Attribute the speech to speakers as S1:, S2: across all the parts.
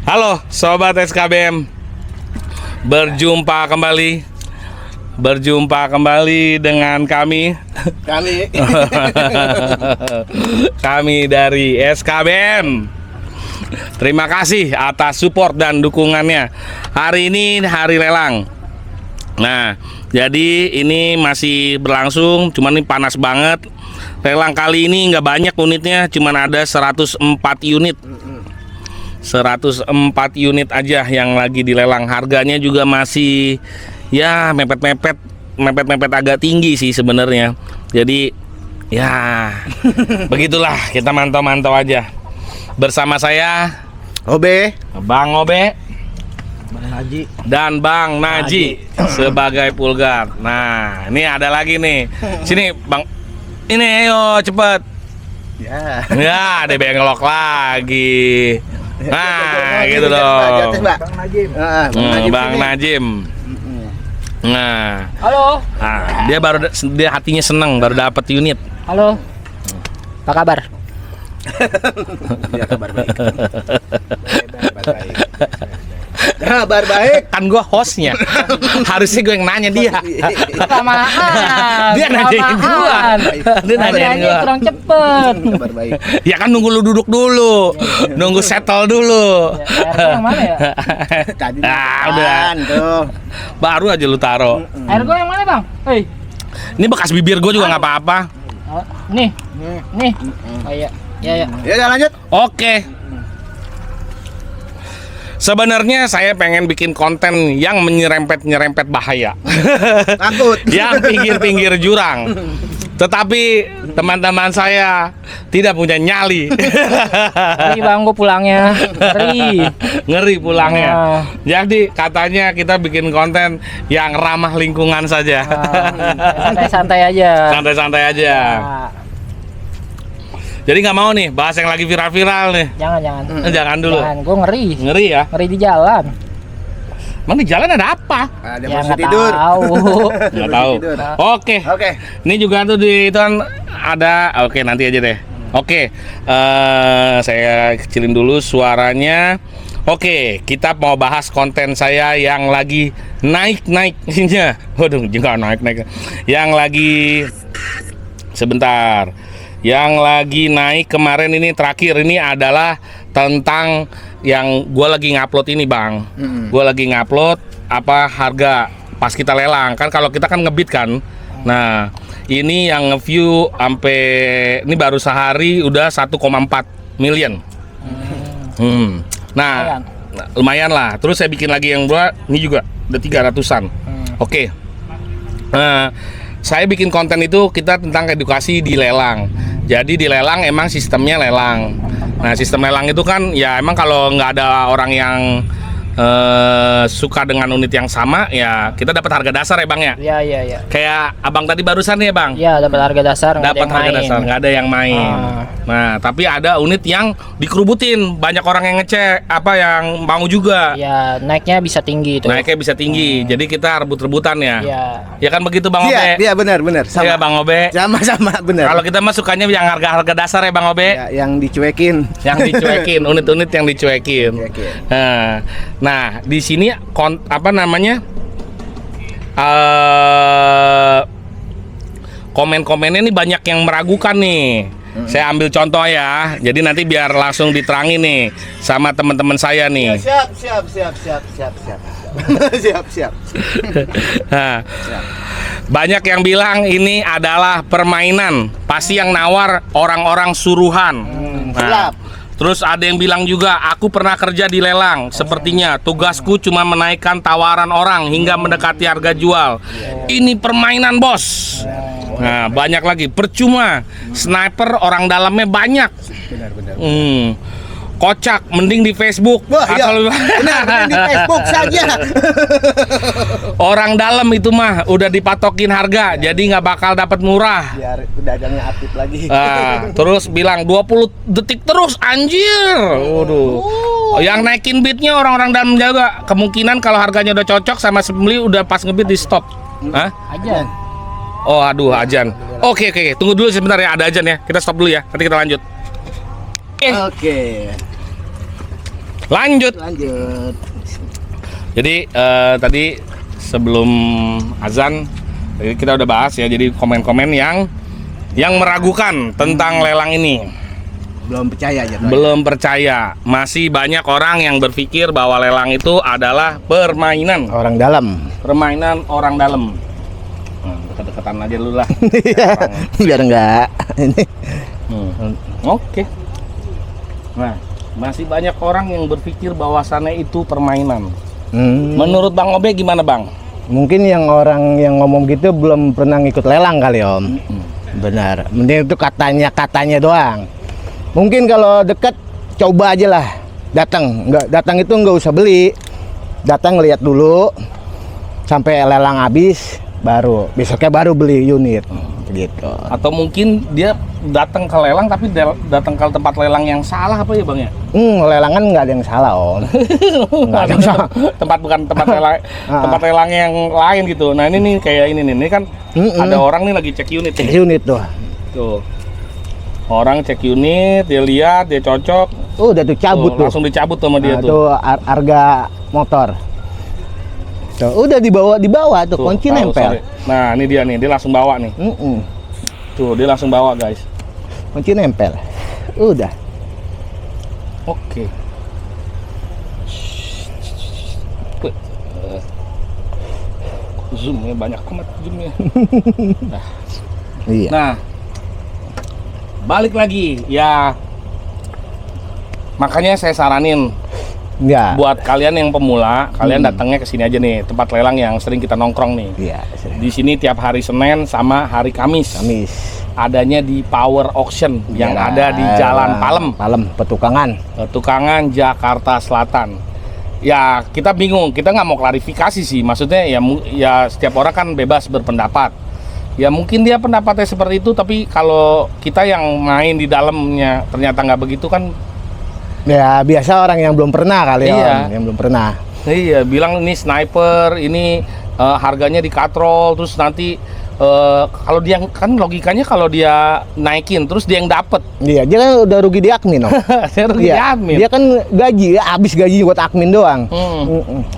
S1: Halo Sobat SKBM, berjumpa kembali dengan kami dari SKBM. Terima kasih atas support dan dukungannya. Hari ini hari lelang. Nah, jadi ini masih berlangsung, cuman ini panas banget. Lelang kali ini nggak banyak unitnya, cuman ada 104 unit. 104 unit aja yang lagi dilelang. Harganya juga masih ya mepet-mepet agak tinggi sih sebenarnya. Jadi ya begitulah, kita mantau-mantau aja. Bersama saya
S2: Obe,
S1: Bang Obe,
S2: Bang Naji,
S1: dan Bang Naji sebagai Pulgar. Nah, ini ada lagi nih. Sini Bang. Ini ayo cepet. Ya, ada bengelok lagi. Nah, gitu dong.
S2: Bang Najim.
S1: Bang Najim. Nah,
S3: Halo.
S1: nah, dia hatinya seneng baru dapat unit.
S3: Halo. Apa kabar?
S2: Ya, kabar baik. Kabar baik.
S1: Kan gua hostnya. Harusnya gue yang nanya dia.
S3: Kelamaan.
S1: Dia nanyain gua. Dia nanyain gua.
S3: Kurang cepet.
S2: Kabar baik.
S1: Ya kan nunggu lu duduk dulu. Nunggu settle dulu.
S3: Air yang mana ya?
S2: Tadi
S1: Udah.
S2: tuh.
S1: Baru aja lu taro.
S3: Air gua yang mana, Bang? Hei.
S1: Ini bekas bibir gua juga nggak apa-apa.
S3: Oh, nih. Nih. Oh iya. Ya.
S2: Ya udah lanjut.
S1: Oke. Sebenarnya saya pengen bikin konten yang menyerempet bahaya.
S2: Takut.
S1: Yang pinggir-pinggir jurang. Tetapi teman-teman saya tidak punya nyali.
S3: Ngeri, Bang, gua pulangnya.
S1: Ngeri pulangnya.
S3: Nah.
S1: Jadi katanya kita bikin konten yang ramah lingkungan saja.
S3: Santai-santai aja.
S1: Santai-santai aja.
S3: Nah,
S1: Jadi nggak mau nih bahas yang lagi viral-viral nih.
S3: jangan.
S1: Jangan dulu.
S3: Jangan, gua ngeri.
S1: Ngeri ya.
S3: Ngeri di jalan.
S1: Emang di jalan ada apa?
S2: Ada
S3: Ya
S2: posisi
S3: nggak
S2: tidur.
S3: tahu.
S1: Nggak tahu.
S2: Tidur.
S1: Oke.
S2: Oke.
S1: Ini juga tuh di itu kan ada. Oke, nanti aja deh. Oke. Saya kecilin dulu suaranya. Oke, kita mau bahas konten saya yang lagi naik-naiknya. Waduh, juga naik-naik. Yang lagi sebentar. Yang lagi naik kemarin ini terakhir ini adalah tentang yang gue lagi ngupload ini, Bang. Gue lagi ngupload apa harga pas kita lelang kan, kalau kita kan ngebit kan. Nah, ini yang nge-view sampai ini baru sehari udah 1,4 million. Nah, lumayan lah. Terus saya bikin lagi yang dua, ini juga udah 300-an. Oke. Nah, saya bikin konten itu kita tentang edukasi di lelang. Jadi di lelang emang sistemnya lelang. Nah, sistem lelang itu kan ya emang kalau nggak ada orang yang suka dengan unit yang sama, ya kita dapat harga dasar ya, Bang ya.
S3: Iya.
S1: Kayak abang tadi barusan ya, Bang.
S3: Iya, dapat harga dasar, nggak ada
S1: Dapat
S3: yang
S1: harga
S3: main.
S1: dasar, nggak ada yang main. Nah, tapi ada unit yang dikerubutin, banyak orang yang ngecek, apa yang mau juga.
S3: Ya, naiknya bisa tinggi itu.
S1: Naiknya bisa tinggi, jadi kita rebut-rebutan ya.
S3: Iya.
S1: Ya kan begitu, Bang Obe.
S2: Iya, benar. Sama.
S1: Iya, Bang Obe.
S2: Sama benar.
S1: Kalau kita mah sukanya yang harga-harga dasar ya, Bang Obe.
S2: Ya, yang dicuekin.
S1: Yang dicuekin, unit-unit yang dicuekin. Nah, di sini komen-komennya nih banyak yang meragukan nih. Saya ambil contoh ya. Jadi nanti biar langsung diterangin nih sama teman-teman saya nih.
S2: Siap. Siap.
S1: Nah, banyak yang bilang ini adalah permainan. Pasti yang nawar orang-orang suruhan.
S2: Siap.
S1: Terus ada yang bilang juga, aku pernah kerja di lelang. Sepertinya tugasku cuma menaikkan tawaran orang hingga mendekati harga jual. Ini permainan, bos. Nah, banyak lagi. Percuma. Sniper orang dalamnya banyak.
S2: Benar.
S1: Kocak, mending di Facebook.
S2: Wah, iya. Benar, di Facebook saja.
S1: Orang dalam itu mah udah dipatokin harga, jadi nggak bakal dapat murah.
S2: Biar pedagangnya aktif lagi.
S1: Terus bilang 20 detik terus, anjir. Waduh. Yang naikin beatnya orang-orang dalam juga. Kemungkinan kalau harganya udah cocok sama pembeli udah pas ngebit di stop. Hah?
S3: Aja.
S1: Oh, aduh, ajan. Oke. Tunggu dulu sebentar ya, ada ajan ya. Kita stop dulu ya. Nanti kita lanjut.
S2: Oke.
S1: Lanjut.
S2: Lanjut.
S1: Jadi tadi sebelum azan kita udah bahas ya. Jadi komen-komen yang meragukan tentang lelang ini.
S2: Belum percaya aja.
S1: Belum percaya. Masih banyak orang yang berpikir bahwa lelang itu adalah permainan.
S2: Orang dalam.
S1: Permainan orang dalam. Dekat-dekatan aja dulu lah.
S2: Biar enggak. Ini.
S1: Oke. Nah, masih banyak orang yang berpikir bahwasannya itu permainan. Menurut Bang Obe gimana Bang?
S2: Mungkin yang orang yang ngomong gitu belum pernah ngikut lelang kali Om. Benar. Mending itu katanya doang. Mungkin kalau dekat coba aja lah. Datang itu nggak usah beli. Datang lihat dulu sampai lelang habis, besoknya baru beli unit gitu.
S1: Atau mungkin dia datang ke lelang tapi datang ke tempat lelang yang salah apa ya Bang ya?
S2: Lelangan nggak ada yang salah Om. Nggak ada yang salah.
S1: Bukan tempat lelang, tempat lelang yang lain gitu. Nah ini nih kayak ini kan ada orang nih lagi cek unit.
S2: Cek unit tuh.
S1: Tuh. Orang cek unit, dia lihat, dia cocok.
S2: Udah tuh cabut tuh.
S1: Langsung dicabut sama dia tuh.
S2: Tuh harga motor. Tuh, udah dibawa tuh, kunci nempel.
S1: Sorry. Nah, ini dia langsung bawa nih. Tuh, dia langsung bawa, guys.
S2: Kunci nempel. Udah.
S1: Oke. Zoomnya banyak amat zoomnya.
S2: Iya.
S1: Nah, balik lagi ya. Makanya saya saranin
S2: Ya.
S1: buat kalian yang pemula, kalian datangnya ke sini aja nih, tempat lelang yang sering kita nongkrong nih.
S2: Iya.
S1: Di sini tiap hari Senin sama hari Kamis. Adanya di Power Auction yang ada di Jalan
S2: Palem,
S1: Petukangan Jakarta Selatan. Ya kita bingung, kita nggak mau klarifikasi sih. Maksudnya ya setiap orang kan bebas berpendapat. Ya mungkin dia pendapatnya seperti itu, tapi kalau kita yang main di dalamnya ternyata nggak begitu kan.
S2: Ya biasa orang yang belum pernah kali
S1: Iya.
S2: Om, yang belum pernah.
S1: Iya, bilang ini sniper, ini harganya dikatrol, terus nanti kalau dia kan logikanya kalau dia naikin terus dia yang dapet.
S2: Iya, dia kan udah rugi di admin Om.
S1: Saya rugi di
S2: Iya,
S1: admin.
S2: dia kan gaji, habis gaji buat admin doang.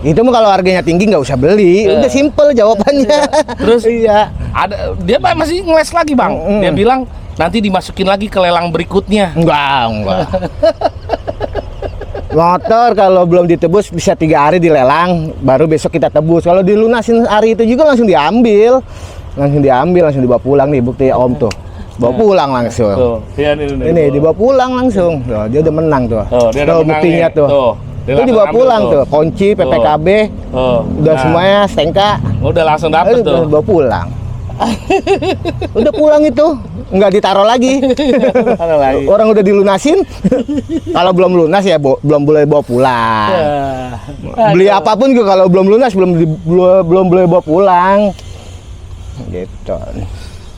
S2: Itu mah kalau harganya tinggi nggak usah beli, udah simple jawabannya.
S1: Terus
S2: iya.
S1: ada dia masih ngeles lagi Bang. Dia bilang nanti dimasukin lagi ke lelang berikutnya.
S2: Enggak. Motor kalau belum ditebus bisa 3 hari dilelang, baru besok kita tebus. Kalau dilunasin hari itu juga langsung diambil, langsung dibawa pulang nih, bukti Om tuh. Bawa pulang langsung.
S1: Tuh, iya,
S2: ini dibawa pulang langsung. Tuh, dia udah menang tuh.
S1: Dia udah menang
S2: buktinya
S1: nih.
S2: tuh. Itu dibawa pulang tuh, kunci, PPKB, udah semuanya stengka.
S1: Udah langsung dapet tuh.
S2: Bawa pulang. Udah pulang itu, nggak ditaruh lagi. Orang udah dilunasin. Kalau belum lunas ya belum boleh bawa pulang. Beli apapun juga kalau belum lunas belum boleh bawa pulang. Gitu.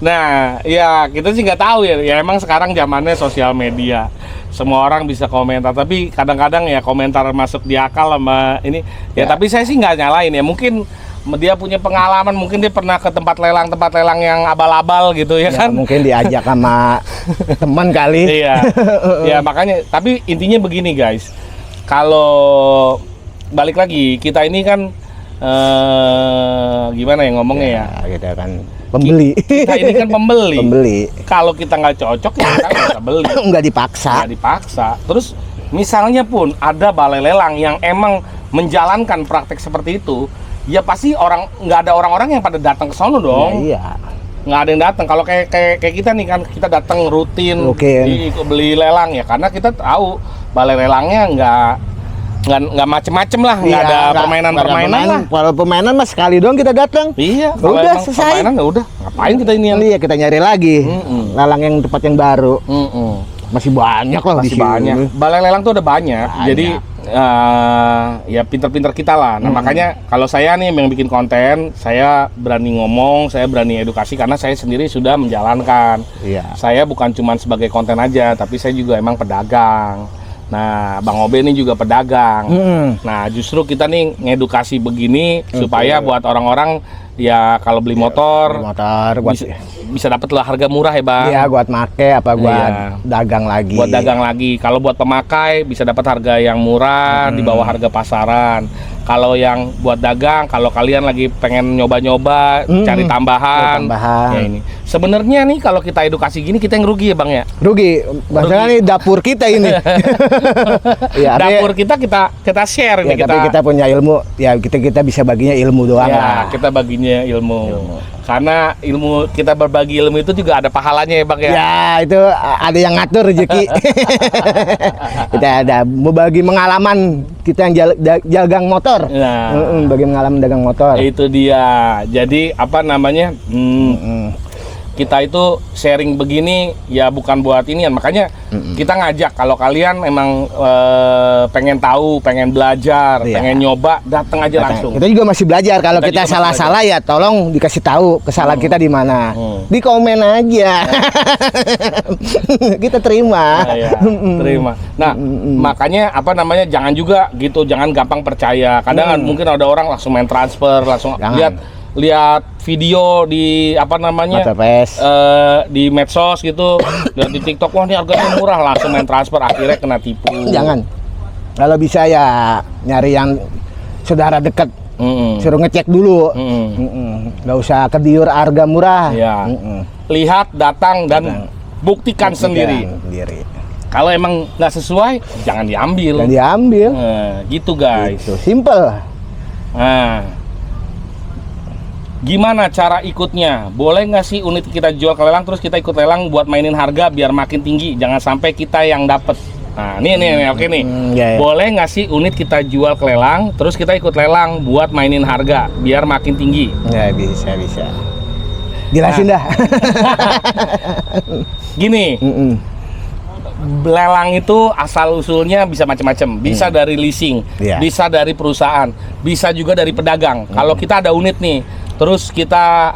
S1: Nah, ya kita sih nggak tahu ya. Ya emang sekarang zamannya sosial media. Semua orang bisa komentar, tapi kadang-kadang ya komentar masuk di akal sama ini. Ya. Tapi saya sih nggak nyalain ya. Mungkin dia punya pengalaman, mungkin dia pernah ke tempat lelang yang abal-abal gitu ya kan.
S2: Mungkin diajak sama teman kali.
S1: Iya. Ya makanya, tapi intinya begini guys. Kalau balik lagi, kita ini kan gimana ya ngomongnya ya?
S2: Kita kan pembeli.
S1: Kita ini kan pembeli. Kalau kita nggak cocok ya kita nggak usah beli.
S2: Nggak dipaksa.
S1: Terus misalnya pun ada balai lelang yang emang menjalankan praktek seperti itu, ya pasti nggak ada orang-orang yang pada datang ke sono dong.
S2: Iya.
S1: Nggak ada yang datang. Kalau kayak kita nih kan, kita datang rutin beli lelang ya, karena kita tahu balai lelangnya nggak macem-macem lah, nggak ada permainan-permainan lah.
S2: Kalau permainan mas sekali doang kita datang.
S1: Iya.
S2: Udah selesai.
S1: Permainan udah. Ngapain kita ini?
S2: Iya, kita nyari lagi lelang yang tempat yang baru. Masih banyak lah.
S1: Masih banyak. Balai lelang tuh udah banyak. Jadi ya pinter-pinter kita lah. Nah makanya kalau saya nih yang bikin konten, saya berani ngomong, saya berani edukasi karena saya sendiri sudah menjalankan.
S2: Iya.
S1: Saya bukan cuma sebagai konten aja, tapi saya juga emang pedagang. Nah, Bang Obe ini juga pedagang. Nah, justru kita nih ngedukasi begini supaya buat orang-orang ya kalau beli motor,
S2: buat
S1: bisa dapat lah harga murah ya bang.
S2: iya buat make apa buat
S1: Iya.
S2: dagang lagi.
S1: Buat dagang lagi. Kalau buat pemakai bisa dapat harga yang murah di bawah harga pasaran. Kalau yang buat dagang, kalau kalian lagi pengen nyoba-nyoba, cari tambahan, ya ini. Sebenarnya nih kalau kita edukasi gini kita yang rugi ya bang ya.
S2: Rugi, masalah nih dapur kita ini. Ya,
S1: Dapur kita share
S2: ya,
S1: nih
S2: tapi kita punya ilmu, ya kita bisa baginya ilmu doang
S1: ya,
S2: lah.
S1: kita baginya ilmu. Karena ilmu kita berbagi ilmu itu juga ada pahalanya ya bang ya.
S2: Ya itu ada yang ngatur rezeki. Kita ada berbagi pengalaman kita yang jagang motor.
S1: Nah,
S2: Bagi pengalaman dagang motor.
S1: itu dia. Jadi apa namanya? Kita itu sharing begini ya bukan buat inian, makanya kita ngajak kalau kalian emang pengen tahu, pengen belajar,
S2: Iya.
S1: pengen nyoba, datang aja langsung.
S2: Kita juga masih belajar. Kalau
S1: Kita
S2: kita
S1: juga
S2: salah-salah ya tolong dikasih tahu kesalahan kita di mana. Di komen aja. Kita terima.
S1: Nah, ya, terima. Nah, makanya apa namanya? Jangan juga gitu, jangan gampang percaya. Kadang kan mungkin ada orang langsung main transfer, langsung
S2: Jangan.
S1: lihat video di apa namanya?
S2: Marketplace.
S1: Di medsos gitu, lihat di TikTok, wah ini harganya murah, langsung main transfer, akhirnya kena tipu.
S2: Jangan. Kalau bisa ya nyari yang saudara dekat, suruh ngecek dulu. Nggak usah kediur harga murah.
S1: Ya. Lihat, datang dan buktikan sendiri. Kalau emang nggak sesuai, jangan diambil.
S2: Dan diambil.
S1: Nah, gitu guys.
S2: Itu simple.
S1: Nah, gimana cara ikutnya? Boleh nggak sih unit kita jual ke lelang terus kita ikut lelang buat mainin harga biar makin tinggi? Jangan sampai kita yang dapet. Nah, nih, oke nih.
S2: Ya.
S1: Boleh nggak sih unit kita jual ke lelang terus kita ikut lelang buat mainin harga biar makin tinggi?
S2: Ya bisa. Jelasin dah.
S1: Gini, lelang itu asal usulnya bisa macam-macam. Bisa dari leasing,
S2: Iya.
S1: bisa dari perusahaan, bisa juga dari pedagang. Kalau kita ada unit nih, terus kita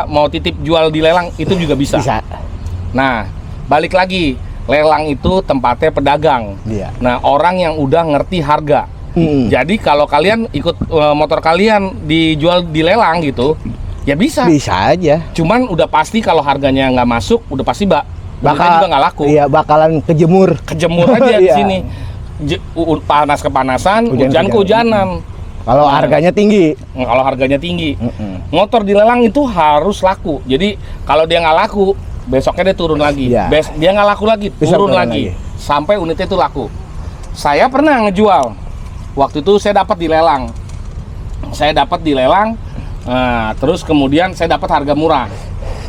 S1: mau titip jual di lelang itu juga bisa.
S2: Bisa.
S1: Nah, balik lagi, lelang itu tempatnya pedagang.
S2: Iya.
S1: Nah, orang yang udah ngerti harga. Jadi kalau kalian ikut motor kalian dijual di lelang gitu, ya bisa.
S2: Bisa aja.
S1: Cuman udah pasti kalau harganya nggak masuk, udah pasti bakal juga nggak laku.
S2: Iya, bakalan kejemur.
S1: Kejemur aja di
S2: Iya.
S1: sini. Panas kepanasan, hujan kehujanan.
S2: Kalau harganya tinggi.
S1: Kalau harganya tinggi, motor dilelang itu harus laku. Jadi kalau dia nggak laku, besoknya dia turun lagi.
S2: Iya.
S1: Dia nggak laku lagi,
S2: Bisa
S1: turun
S2: turun
S1: lagi.
S2: lagi.
S1: Sampai unitnya itu laku. Saya pernah ngejual. Waktu itu saya dapat dilelang. Nah, terus kemudian saya dapat harga murah.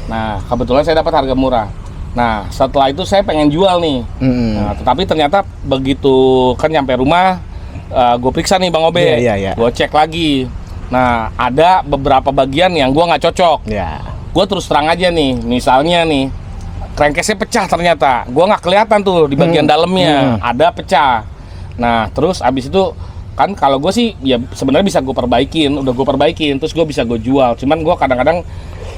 S1: Nah, kebetulan saya dapat harga murah. Nah, setelah itu saya pengen jual nih. Nah, tetapi ternyata begitu kan nyampe rumah, gue periksa nih Bang Obe,
S2: Iya.
S1: gue cek lagi. Nah, ada beberapa bagian yang gue nggak cocok.
S2: Ya.
S1: Gue terus terang aja nih, misalnya nih, crankcase-nya pecah ternyata. Gue nggak kelihatan tuh di bagian dalamnya, ada pecah. Nah, terus abis itu kan kalau gue sih ya sebenarnya bisa gue perbaikin, udah gue perbaikin, terus gue bisa gue jual. Cuman gue kadang-kadang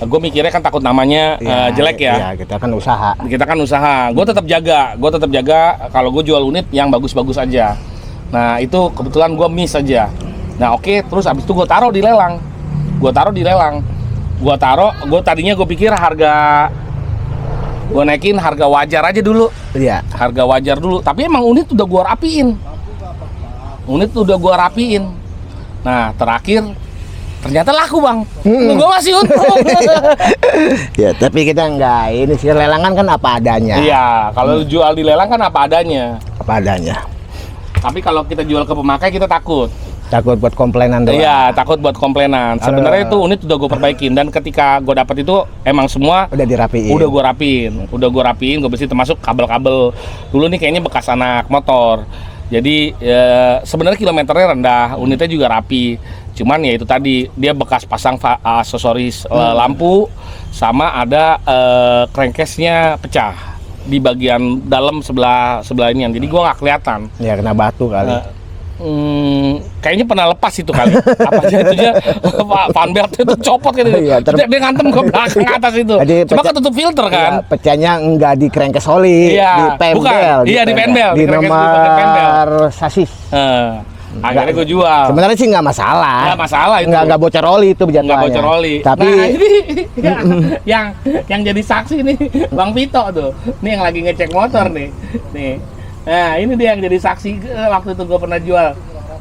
S1: gue mikirnya kan takut namanya jelek ya.
S2: Iya, kita kan usaha.
S1: Gue tetap jaga kalau gue jual unit yang bagus-bagus aja. Nah, itu kebetulan gue miss aja. Nah, oke, terus abis itu gue taruh di lelang. Gue tadinya gue pikir gue naikin harga wajar aja dulu.
S2: Iya.
S1: Harga wajar dulu, tapi emang unit udah gue rapiin. Nah, terakhir ternyata laku Bang. Gue masih untung.
S2: Ya, tapi kita enggak, ini sih lelangan kan apa adanya.
S1: Iya, kalau jual di lelang kan apa adanya.
S2: Apa adanya.
S1: Tapi kalau kita jual ke pemakai kita takut.
S2: Takut buat komplainan doang.
S1: Iya, takut buat komplainan. Sebenarnya itu unit udah gue perbaikin dan ketika gue dapet itu emang semua
S2: Udah dirapiin.
S1: udah gue rapiin, gue bersih termasuk kabel-kabel. Dulu nih kayaknya bekas anak motor. Jadi sebenarnya kilometernya rendah, unitnya juga rapi. Cuman ya itu tadi dia bekas pasang aksesoris lampu sama ada crankcase-nya pecah di bagian dalam sebelah ini. Jadi gua nggak kelihatan.
S2: Ya kena batu kali.
S1: Kayaknya pernah lepas itu kali. Apa aja itunya fan belt itu copot gitu.
S2: Iya,
S1: Dia ngantem ke belakang atas itu.
S2: Jadi
S1: Cuma ketutup filter kan.
S2: Ya, pecahnya enggak di crankcase oli,
S1: Iya,
S2: di penbel.
S1: bukan. Iya, di penbel.
S2: Di
S1: Di crankcase di bagian penbel.
S2: nomor sasis.
S1: Akhirnya gue jual.
S2: Sebenarnya sih nggak masalah.
S1: Nggak masalah itu.
S2: Nggak bocor oli itu
S1: Nggak
S2: jadwalnya.
S1: bocor oli.
S2: Tapi
S1: Nah, ini yang jadi saksi nih Bang Vito tuh. Nih yang lagi ngecek motor nih. Nih. Nah, ini dia yang jadi saksi waktu itu gue pernah jual.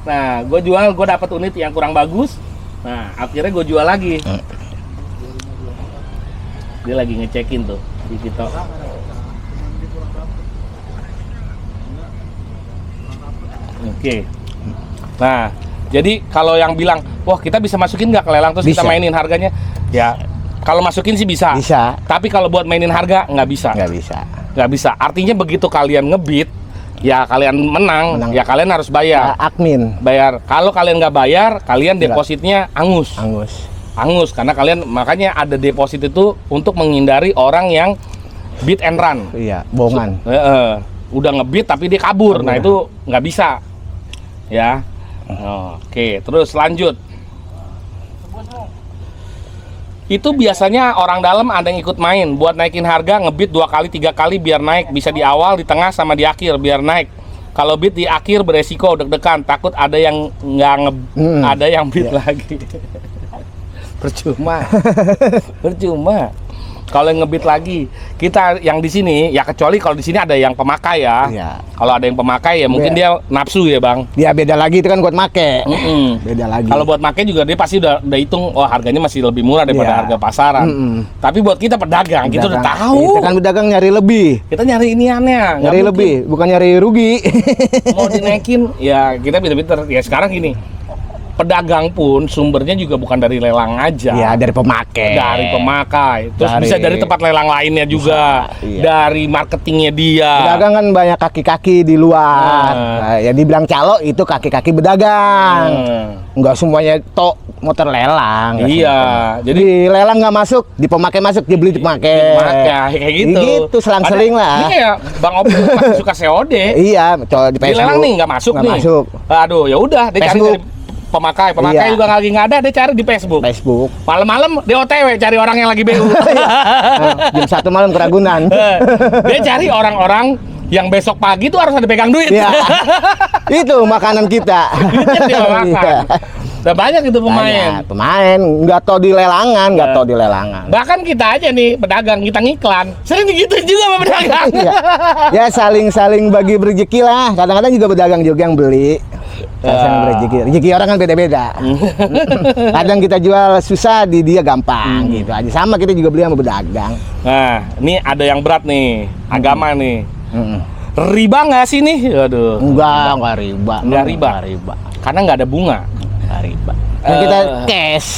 S1: Nah, gue jual, gue dapat unit yang kurang bagus. Nah, akhirnya gue jual lagi. Dia lagi ngecekin tuh di Vito. Oke. Nah, jadi kalau yang bilang, wah kita bisa masukin nggak ke lelang terus kita
S2: Bisa.
S1: mainin harganya? Ya, kalau masukin sih bisa.
S2: bisa,
S1: Tapi kalau buat mainin harga nggak bisa.
S2: nggak bisa.
S1: Nggak bisa. Artinya begitu kalian ngebit, ya kalian menang. Ya kalian harus bayar.
S2: Admin,
S1: Bayar. Kalau kalian nggak bayar, kalian
S2: Nggak.
S1: depositnya angus.
S2: Angus.
S1: Karena kalian makanya ada deposit itu untuk menghindari orang yang beat and run.
S2: Iya, bohongan.
S1: Udah ngebit tapi dia kabur. Nah, itu nggak bisa. Ya. Oke, terus lanjut. Itu biasanya orang dalam ada yang ikut main buat naikin harga, ngebit 2 kali 3 kali biar naik, bisa di awal, di tengah sama di akhir biar naik. Kalau bid di akhir beresiko deg-degan, takut ada yang ada yang bid lagi. Percuma. Percuma. Kalau yang ngebit lagi, kita yang di sini ya kecuali kalau di sini ada yang pemakai ya.
S2: Iya.
S1: Kalau ada yang pemakai ya mungkin dia nafsu ya, Bang.
S2: Dia beda lagi itu kan buat make. Beda lagi.
S1: Kalau buat make juga dia pasti udah hitung, oh harganya masih lebih murah daripada
S2: Iya.
S1: harga pasaran. Tapi buat kita pedagang, kita udah tahu.
S2: Kita kan pedagang nyari lebih.
S1: Kita nyari iniannya, nggak
S2: Nyari
S1: mungkin
S2: lebih, bukan nyari rugi.
S1: mau dinaikin. Ya kita pinter-pinter. Ya sekarang gini, pedagang pun sumbernya juga bukan dari lelang aja.
S2: Ya, dari pemakai.
S1: Dari pemakai. Terus
S2: Dari-
S1: bisa dari tempat lelang lainnya juga.
S2: iya.
S1: Dari marketingnya dia.
S2: Pedagang kan banyak kaki-kaki di luar.
S1: Nah.
S2: Nah, ya dibilang calo itu kaki-kaki pedagang. Enggak semuanya tok motor lelang. nggak
S1: Iya,
S2: semuanya.
S1: jadi
S2: Di lelang nggak masuk, di pemakai masuk, dibeli di pemakai.
S1: pakai kayak gitu.
S2: Gitu, selang-seling
S1: Ada-
S2: lah.
S1: Ini kayak Bang Opi masih suka COD.
S2: Iya, coba di
S1: Di
S2: Facebook.
S1: lelang nih nggak masuk
S2: Nggak
S1: nih.
S2: masuk.
S1: Aduh, ya udah dia cari
S2: Facebook.
S1: dari pemakai
S2: Iya.
S1: juga lagi nggak ada, dia cari di Facebook.
S2: Facebook.
S1: Malam-malam dia OTW cari orang yang lagi BU.
S2: Nah, jam 1 malam ke Ragunan.
S1: Dia cari orang-orang yang besok pagi tuh harus ada pegang duit.
S2: Iya. Itu makanan kita.
S1: Duitnya dia makan.
S2: Iya.
S1: Udah banyak itu pemain.
S2: Banyak pemain nggak tahu di lelangan, nggak tahu di lelangan.
S1: Bahkan kita aja nih pedagang, kita ngiklan sering digituin juga sama pedagang.
S2: Iya. Ya saling bagi rezeki lah. Kadang-kadang juga pedagang juga yang beli. Saling rezeki. Rezeki orang kan beda-beda. Kadang kita jual susah, di dia gampang gitu aja. Sama kita juga beli sama pedagang.
S1: Nah, ini ada yang berat nih, agama nih.
S2: Mm.
S1: Riba nggak sih nih? Aduh.
S2: Enggak riba.
S1: Nggak riba.
S2: Nggak riba.
S1: Karena nggak ada bunga.
S2: Nggak riba. Kan kita
S1: Eh,
S2: cash.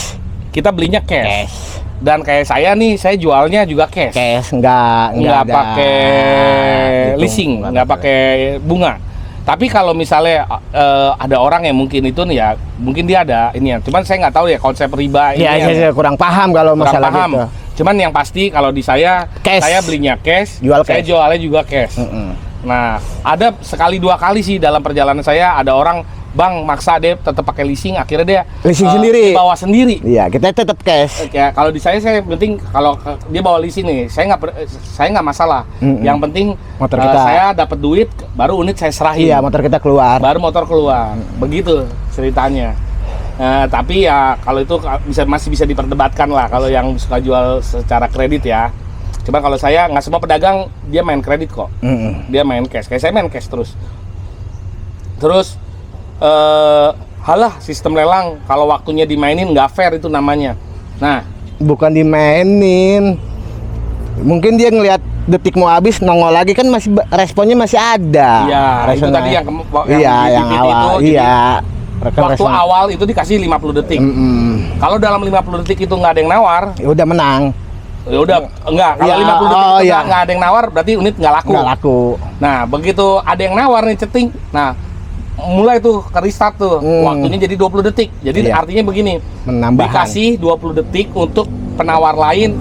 S1: Kita belinya cash.
S2: Cash.
S1: Dan kayak saya nih, saya jualnya juga cash.
S2: Cash nggak
S1: Nggak
S2: ada
S1: pakai
S2: hitung,
S1: leasing, nggak pakai bunga. Tapi kalau misalnya ada orang yang mungkin itu nih ya, mungkin dia ada ini ya. Cuman saya nggak tahu ya konsep riba ini.
S2: Ya,
S1: yang
S2: saya kurang paham kalau
S1: kurang
S2: masalah
S1: paham.
S2: gitu.
S1: Cuman yang pasti kalau di saya
S2: Cash.
S1: belinya cash,
S2: Jual
S1: saya
S2: cash.
S1: jualnya juga cash. Nah, ada sekali 2 kali sih dalam perjalanan saya ada orang, Bang, maksa dia tetap pakai leasing, akhirnya dia
S2: Leasing sendiri.
S1: bawa sendiri.
S2: Iya, kita tetap cash.
S1: Ya, kalau di saya penting kalau dia bawa leasing nih, saya nggak masalah. Yang penting
S2: Motor kita.
S1: saya dapat duit, baru unit saya serahin.
S2: Iya, motor kita keluar.
S1: Baru motor keluar. Begitu ceritanya. Tapi ya kalau itu masih bisa diperdebatkan lah kalau yang suka jual secara kredit ya. Cuma kalau saya nggak semua pedagang dia main kredit kok. Dia main cash. Kayak saya main cash terus. Terus halah sistem lelang kalau waktunya dimainin nggak fair itu namanya. Nah,
S2: Bukan dimainin. Mungkin dia ngelihat detik mau habis nongol lagi kan masih responnya masih ada.
S1: iya itu
S2: Responnya.
S1: tadi yang
S2: Iya,
S1: di
S2: yang
S1: bibit
S2: awal.
S1: itu, jadi
S2: Iya. Rekan
S1: waktu
S2: respon.
S1: awal itu dikasih 50 detik. Kalau dalam 50 detik itu nggak ada yang nawar,
S2: Ya udah menang.
S1: ya udah enggak. Kalau
S2: Iya,
S1: 50 detik
S2: oh,
S1: itu
S2: iya.
S1: nggak ada yang nawar, berarti unit nggak laku.
S2: Nggak laku.
S1: Nah, begitu ada yang nawar nih ceting. Nah, mulai tuh ke restart tuh. Waktunya jadi 20 detik. Jadi
S2: Iya.
S1: artinya begini.
S2: Menambah.
S1: Dikasih 20 detik untuk penawar lain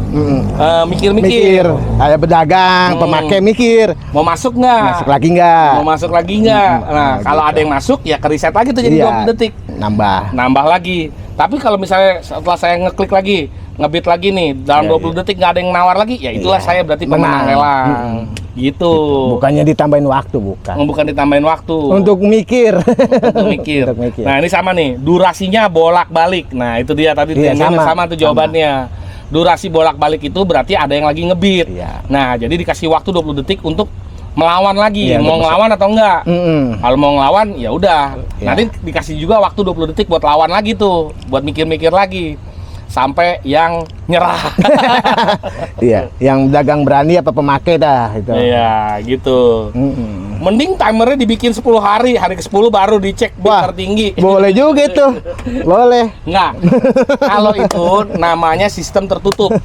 S1: mikir-mikir.
S2: Mikir. Ada pedagang, pemakai mikir.
S1: Mau masuk nggak?
S2: Masuk lagi nggak?
S1: Mau masuk lagi nggak? Nah, kalau
S2: gitu.
S1: ada yang masuk ya ke reset lagi tuh jadi
S2: Iya.
S1: 20 detik.
S2: Nambah
S1: Lagi. Tapi kalau misalnya setelah saya ngeklik lagi, ngebit lagi nih, dalam
S2: Iya,
S1: 20 detik nggak ada yang nawar lagi, ya itulah
S2: Iya.
S1: saya berarti pemenang
S2: Menang.
S1: lelang. Gitu.
S2: Bukannya ditambahin waktu, bukan.
S1: Bukan ditambahin waktu.
S2: Untuk mikir.
S1: Untuk mikir.
S2: Untuk mikir.
S1: Nah, ini sama nih, durasinya bolak-balik. Nah, itu dia tadi
S2: Iya,
S1: sama tuh jawabannya. Durasi bolak-balik itu berarti ada yang lagi ngebit.
S2: Iya.
S1: Nah, jadi dikasih waktu 20 detik untuk melawan lagi.
S2: Iya,
S1: Mau ngelawan atau enggak? Kalau mau ngelawan ya udah.
S2: Iya.
S1: Nanti dikasih juga waktu 20 detik buat lawan lagi tuh, buat mikir-mikir lagi. Sampai yang nyerah.
S2: Iya, yang dagang berani apa pemakai dah itu.
S1: Iya, gitu. Mending timernya dibikin 10 hari, hari ke-10 baru dicek bit
S2: Wah,
S1: tertinggi.
S2: boleh juga itu. Boleh.
S1: Enggak. Kalau itu namanya sistem tertutup.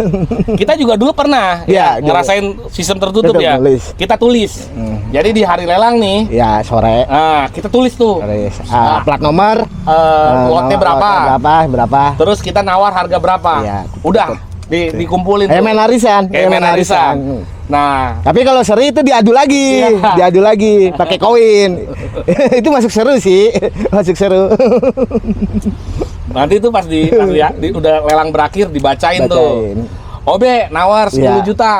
S1: Kita juga dulu pernah
S2: Iya,
S1: ngerasain sistem tertutup
S2: Betul,
S1: ya.
S2: tulis.
S1: Kita tulis. Jadi di hari lelang nih,
S2: Ya, sore.
S1: kita tulis tuh.
S2: Plat nomor,
S1: Lotnya berapa?
S2: berapa.
S1: Terus kita nawar harga berapa?
S2: Iya.
S1: Udah dikumpulin
S2: Kayak
S1: tuh.
S2: main arisan.
S1: Kayak main arisan. Nah,
S2: Tapi kalau seri itu diadu lagi,
S1: Iya.
S2: diadu lagi pakai koin. Itu masuk seru sih, masuk seru.
S1: nanti tuh pas udah lelang berakhir dibacain tuh.
S2: Bacain.
S1: Obe nawar 10
S2: Iya.
S1: juta.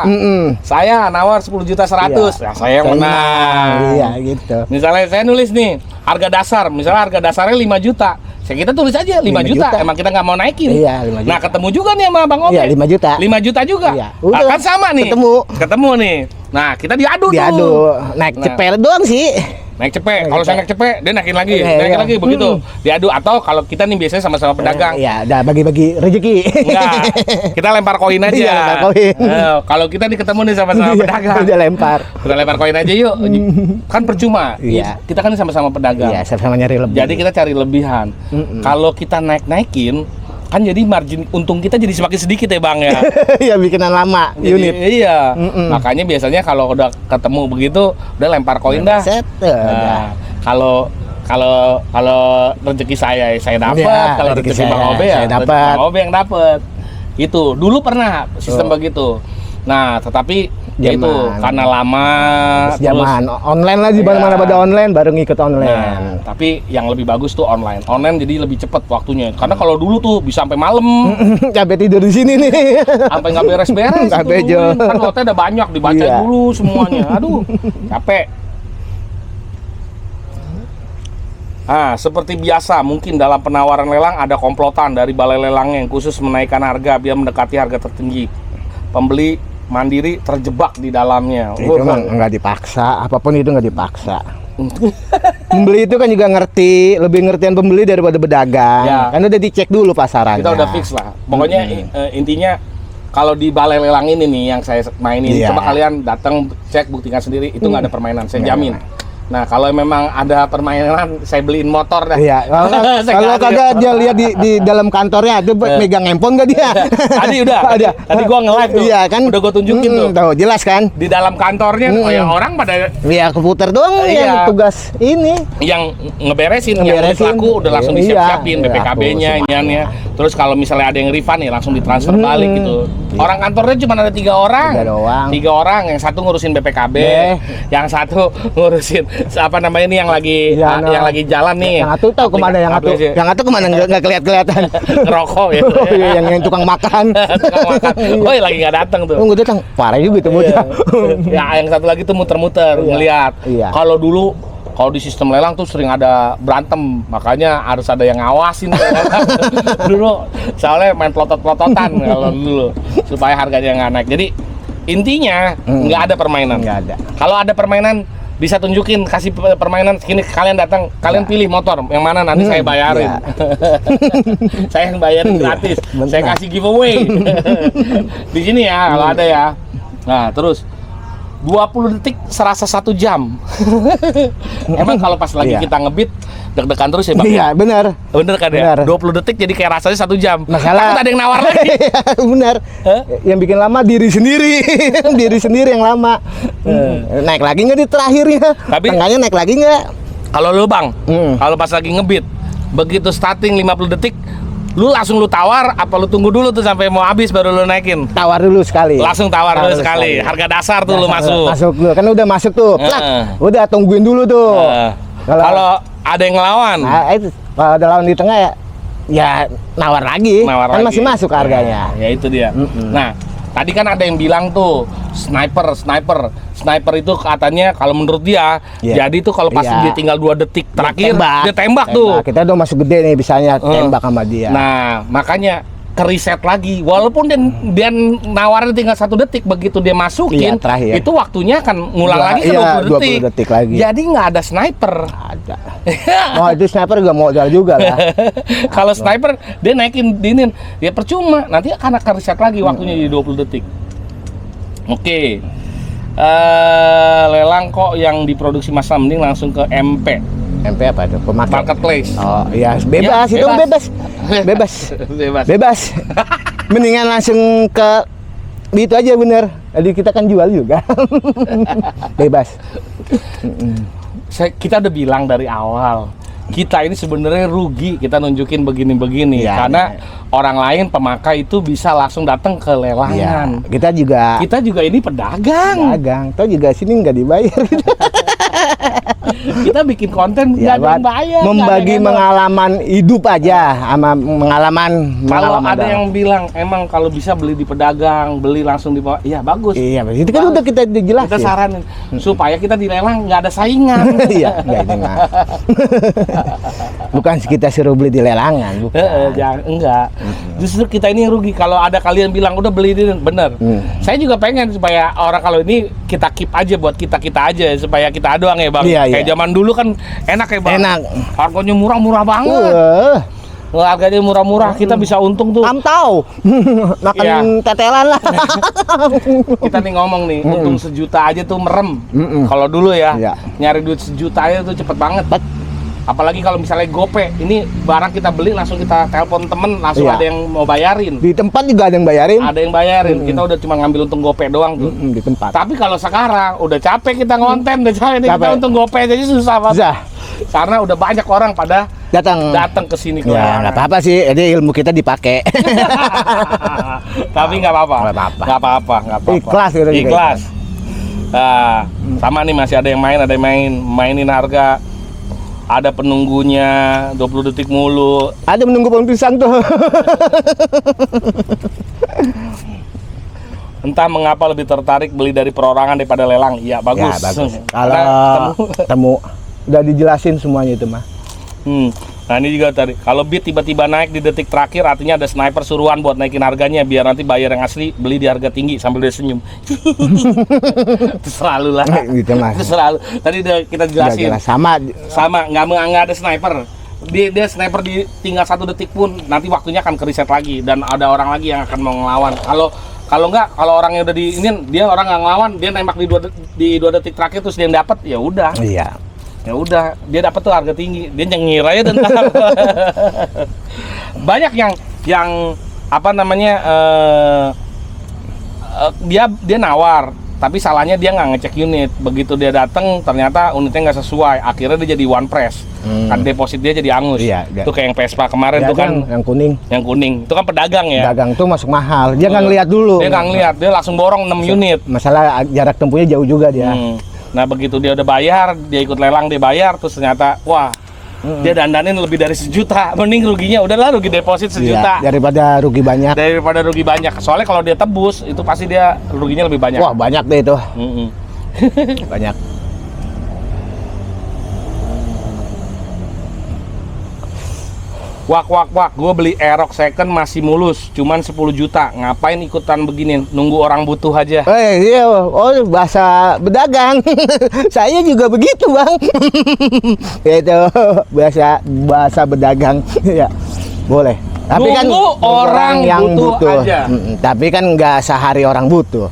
S1: Saya nawar 10 juta 100.
S2: Iya.
S1: Ya saya yang menang.
S2: Iya, gitu.
S1: Misalnya saya nulis nih harga dasar, misalnya harga dasarnya 5 juta. Kita tulis aja 5 juta.
S2: juta.
S1: Emang kita nggak mau naikin.
S2: Iya, 5 juta.
S1: Nah, ketemu juga nih sama Bang Obe.
S2: Iya, 5 juta.
S1: 5 juta juga.
S2: Iya.
S1: Nah,
S2: Udah,
S1: kan sama nih. Ketemu nih. Nah, kita diadu
S2: Diadu,
S1: tuh.
S2: naik
S1: Nah.
S2: cepet doang sih.
S1: Naik cepet. Kalau saya naik cepet, dia naikin lagi,
S2: Iya,
S1: naikin
S2: iya.
S1: lagi begitu. Diadu atau kalau kita nih biasanya sama-sama pedagang.
S2: Iya, udah bagi-bagi rezeki.
S1: Enggak, kita lempar koin aja.
S2: Iya, lempar koin.
S1: Kalau kita nih ketemu nih sama-sama pedagang.
S2: Udah lempar.
S1: Kita lempar koin aja yuk. Kan percuma.
S2: Iya.
S1: Kita kan sama-sama pedagang.
S2: Iya, sama-sama nyari lebih.
S1: Jadi kita cari lebihan. Kalau kita naik-naikin, kan jadi margin untung kita jadi semakin sedikit ya Bang ya.
S2: ya bikinan lama
S1: Jadi,
S2: unit.
S1: Iya. Makanya biasanya kalau udah ketemu begitu, udah lempar koin dah.
S2: Set.
S1: Nah, kalau rezeki saya dapat,
S2: Iya,
S1: kalau
S2: rezeki
S1: rezeki Bang
S2: saya,
S1: Obe ya
S2: saya dapat.
S1: rezeki Bang Obe yang dapat. Itu dulu pernah sistem begitu. Nah, tetapi ya itu
S2: Zaman.
S1: karena lama
S2: Zaman online lah, di
S1: Iya.
S2: mana-mana pada online, baru ngikut online.
S1: Nah, tapi yang lebih bagus tuh online. Online jadi lebih cepat waktunya. Karena kalau dulu tuh bisa sampai malam,
S2: Sampai tidur di sini nih.
S1: sampai nggak beres-beres.
S2: Sampai
S1: tuh nungguin.
S2: jauh.
S1: Kan lotnya udah banyak, dibaca
S2: Iya.
S1: dulu semuanya. Aduh, capek. Seperti biasa, mungkin dalam penawaran lelang ada komplotan dari balai lelangnya yang khusus menaikkan harga biar mendekati harga tertinggi. Pembeli mandiri terjebak di dalamnya.
S2: Itu mah nggak dipaksa, apapun itu nggak dipaksa. Pembeli itu kan juga ngerti, lebih ngertian pembeli daripada pedagang.
S1: Ya.
S2: Kan udah dicek dulu pasarannya.
S1: Kita udah fix lah. Pokoknya intinya kalau di balai lelang ini nih yang saya mainin,
S2: Iya.
S1: coba kalian datang cek buktikan sendiri itu nggak ada permainan, saya
S2: Nggak
S1: jamin. Nah, kalau memang ada permainan, saya beliin motor dah.
S2: Iya,
S1: Saya
S2: kalau
S1: nggak
S2: kagak
S1: ada.
S2: dia lihat di dalam kantornya ada megang handphone nggak dia?
S1: Tadi udah.
S2: Ada.
S1: Tadi gua nge-live tuh.
S2: Iya kan?
S1: Udah gua tunjukin tuh.
S2: Tahu, jelas kan?
S1: Di dalam kantornya ya orang pada
S2: Iya, komputer doang
S1: Iya.
S2: yang tugas ini.
S1: yang ngeberesin, yang udah
S2: Ngeberesin.
S1: laku udah langsung
S2: Iya,
S1: disiap-siapin
S2: iya,
S1: BPKB-nya,
S2: aku
S1: iniannya. Terus kalau misalnya ada yang refund ya langsung ditransfer balik gitu. Orang kantornya cuma ada 3 orang.
S2: 3 doang.
S1: 3 orang, yang satu ngurusin BPKB, yang satu ngurusin apa namanya ini yang lagi
S2: Iya, no.
S1: yang lagi jalan nih.
S2: Yang satu tahu kemana, yang satu
S1: Aplikasi-
S2: yang satu kemana nggak kelihatan.
S1: ngerokok ya.
S2: Oh, iya, yang tukang makan.
S1: Tukang makan. Oh, lagi nggak datang tuh.
S2: Oh, nggak datang. Parah juga itu bocah.
S1: Ya, yang satu lagi tuh muter-muter ngelihat.
S2: Iya.
S1: Kalau dulu kalau di sistem lelang tuh sering ada berantem, makanya harus ada yang ngawasin. Dulu soalnya main pelotot-pelototan kalau dulu supaya harganya nggak naik. Jadi intinya nggak ada permainan.
S2: Nggak ada.
S1: Kalau ada permainan bisa tunjukin, kasih permainan sini, kalian datang, kalian pilih motor yang mana nanti saya bayarin.
S2: Ya.
S1: Saya yang bayarin gratis.
S2: benar.
S1: Saya kasih giveaway. Di sini ya kalau ada ya. Nah, terus 20 detik serasa 1 jam. Emang kalau pas lagi
S2: Iya.
S1: kita ngebit deg-degan terus ya Bang?
S2: Iya, benar.
S1: Bener kan ya?
S2: Benar.
S1: 20 detik jadi kayak rasanya 1 jam.
S2: Masalah.
S1: Takut ada yang nawar lagi.
S2: Benar.
S1: Hah?
S2: Yang bikin lama diri sendiri. Diri sendiri yang lama. Naik lagi nggak di terakhirnya?
S1: Tapi-
S2: tengahnya naik lagi nggak?
S1: Kalau lu Bang,
S2: Hmm.
S1: kalau pas lagi ngebit, begitu starting 50 detik, lu langsung lu tawar apa lu tunggu dulu tuh sampai mau habis baru lu naikin?
S2: Tawar dulu sekali.
S1: Langsung tawar dulu sekali. Harga dasar tuh lu masuk.
S2: Masuk dulu. Kan udah masuk tuh. Plak.
S1: Heeh.
S2: Udah tungguin dulu tuh.
S1: Kalau ada yang ngelawan,
S2: Nah, itu kalau ada lawan di tengah ya nawar lagi.
S1: nawar
S2: Kan
S1: lagi.
S2: masih masuk harganya.
S1: Ya itu dia. Nah, tadi kan ada yang bilang tuh sniper itu katanya kalau menurut dia,
S2: Iya.
S1: jadi tuh kalau pas
S2: Iya.
S1: dia tinggal 2 detik terakhir
S2: Tembak.
S1: dia tembak tuh.
S2: Kita udah masuk gede nih, bisanya tembak sama dia.
S1: Nah, makanya keriset lagi. Walaupun dia nawarin tinggal 1 detik, begitu dia masukin,
S2: Iya, terakhir.
S1: itu waktunya akan ngulang lagi ke 20 detik.
S2: 20 detik lagi.
S1: Jadi nggak ada sniper.
S2: Ada. Oh, itu sniper gak modal juga lah.
S1: Kalau sniper dia naikin dinin, ya percuma. Nanti akan riset lagi waktunya jadi 20 detik. Oke. Lelang kok yang diproduksi massal, mending langsung ke MP.
S2: MP apa itu? Pemakai.
S1: Marketplace.
S2: Oh iya, bebas,
S1: Ya,
S2: itu
S1: bebas.
S2: bebas.
S1: Bebas.
S2: Bebas. Mendingan langsung ke itu aja, bener. Jadi kita kan jual juga. Bebas.
S1: Kita udah bilang dari awal, kita ini sebenarnya rugi kita nunjukin begini-begini,
S2: Ya,
S1: karena orang lain pemakai itu bisa langsung datang ke
S2: Iya,
S1: lelangan.
S2: kita juga
S1: Ini pedagang.
S2: dagang. Toh juga sini nggak dibayar.
S1: Kita bikin konten nggak
S2: Ya,
S1: ada yang bayar.
S2: membagi
S1: nggak ada yang bayar.
S2: pengalaman hidup aja sama pengalaman.
S1: Kalau ada
S2: dagang.
S1: yang bilang emang kalau bisa beli di pedagang, beli langsung di bawah, iya bagus.
S2: Iya, itu kan udah kita jelasin.
S1: Kita saranin supaya kita dilelang nggak ada saingan.
S2: Iya, enggak ini mah. Bukan kita suruh beli di lelangan, bukan.
S1: Jangan, enggak. Justru kita ini yang rugi kalau ada kalian bilang udah beli di bener. Saya juga pengen supaya orang kalau ini kita keep aja buat kita aja supaya kita doang ya bang.
S2: Iya,
S1: Kayak
S2: iya.
S1: zaman dulu kan enak ya bang.
S2: Enak.
S1: Harganya murah banget. Harganya murah-murah, kita bisa untung tuh.
S2: Tahu. Makan
S1: Iya.
S2: tetelan lah.
S1: Kita nih ngomong nih, untung 1 juta aja tuh merem.
S2: Mm-mm.
S1: Kalau dulu ya,
S2: Iya.
S1: nyari duit 1 juta aja tuh cepet banget. Apalagi kalau misalnya GoPay, ini barang kita beli langsung kita telepon temen, langsung
S2: Iya.
S1: ada yang mau bayarin.
S2: Di tempat juga ada yang bayarin.
S1: Ada yang bayarin, kita udah cuma ngambil untung GoPay doang tuh.
S2: Di tempat.
S1: Tapi kalau sekarang udah capek kita ngonten, udah capek nih, kita
S2: Capek.
S1: untung GoPay aja susah banget.
S2: Susah.
S1: Karena udah banyak orang pada
S2: Datang
S1: ke sini ke
S2: Ya,
S1: lelangan.
S2: nggak apa-apa sih. Jadi ilmu kita dipakai.
S1: Tapi nggak apa-apa.
S2: Nggak apa-apa.
S1: Nggak apa-apa.
S2: Ikhlas gitu juga.
S1: Ikhlas. Nah, sama nih masih ada yang mainin harga. Ada penunggunya 20 detik mulu.
S2: Ada menunggu pohon pisang tuh.
S1: Entah mengapa lebih tertarik beli dari perorangan daripada lelang. Ya bagus.
S2: Ya, bagus.
S1: Karena
S2: Kalau temu udah dijelasin semuanya itu mah.
S1: Nah ini juga tadi, kalau bid tiba-tiba naik di detik terakhir, artinya ada sniper suruhan buat naikin harganya biar nanti bayar yang asli beli di harga tinggi sambil dia senyum. Itu selalu lah.
S2: Gitu mas.
S1: Itu selalu. Tadi udah kita jelasin.
S2: Jelas. Sama.
S1: Nggak ada sniper. Dia sniper di tinggal 1 detik pun nanti waktunya akan keriset lagi dan ada orang lagi yang akan mau ngelawan. Kalau orangnya udah di ini dia orang nggak ngelawan, dia nembak di 2 detik terakhir terus dia dapat, ya udah.
S2: Iya.
S1: Ya udah, dia dapat tuh harga tinggi, dia nyengir aja tentang banyak yang apa namanya dia nawar, tapi salahnya dia nggak ngecek unit. Begitu dia datang ternyata unitnya nggak sesuai, akhirnya dia jadi one press. Kan deposit dia jadi angus.
S2: Iya,
S1: Itu kayak yang Vespa kemarin
S2: Ya,
S1: tuh kan,
S2: yang kuning.
S1: itu kan pedagang ya.
S2: Dagang tuh masuk mahal. Dia nggak ngeliat dulu.
S1: Dia nggak ngeliat, dia langsung borong 6 unit.
S2: Masalah jarak tempuhnya jauh juga dia.
S1: Nah begitu dia udah bayar, dia ikut lelang, dia bayar, terus ternyata wah dia dandanin lebih dari 1 juta, mending ruginya udahlah rugi deposit 1 juta
S2: Iya, daripada rugi banyak.
S1: Soalnya kalau dia tebus itu pasti dia ruginya lebih banyak.
S2: Wah banyak deh itu. Banyak.
S1: Wak, gue beli Aerox second masih mulus, cuman 10 juta. Ngapain ikutan begini? Nunggu orang butuh aja.
S2: Iya, bahasa berdagang. Saya juga begitu, Bang. Itu bahasa berdagang. Ya, boleh. Tapi kan
S1: Nunggu orang butuh aja.
S2: Tapi kan nggak sehari orang butuh.